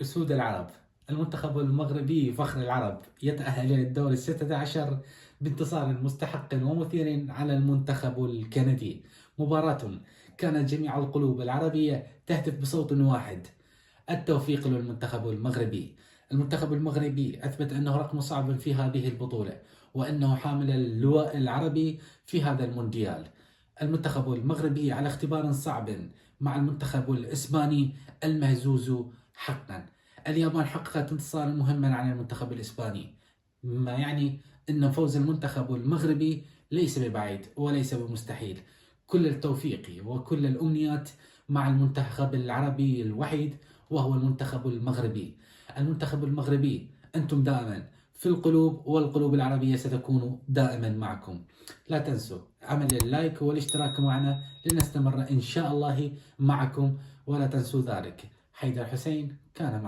أسود العرب. المنتخب المغربي فخر العرب يتأهل إلى الدور 16 بانتصار مستحق ومثير على المنتخب الكندي. مباراة كانت جميع القلوب العربية تهتف بصوت واحد: التوفيق للمنتخب المغربي. المنتخب المغربي أثبت أنه رقم صعب في هذه البطولة، وأنه حامل اللواء العربي في هذا المونديال. المنتخب المغربي على اختبار صعب مع المنتخب الإسباني المهزوز حقا. اليابان حققت انتصارا مهما على المنتخب الإسباني، ما يعني أن فوز المنتخب المغربي ليس ببعيد وليس بمستحيل. كل التوفيق وكل الأمنيات مع المنتخب العربي الوحيد، وهو المنتخب المغربي. المنتخب المغربي أنتم دائما في القلوب، والقلوب العربية ستكون دائما معكم. لا تنسوا عمل اللايك والاشتراك معنا لنستمر إن شاء الله معكم، ولا تنسوا ذلك. حيدر حسين كان معكم.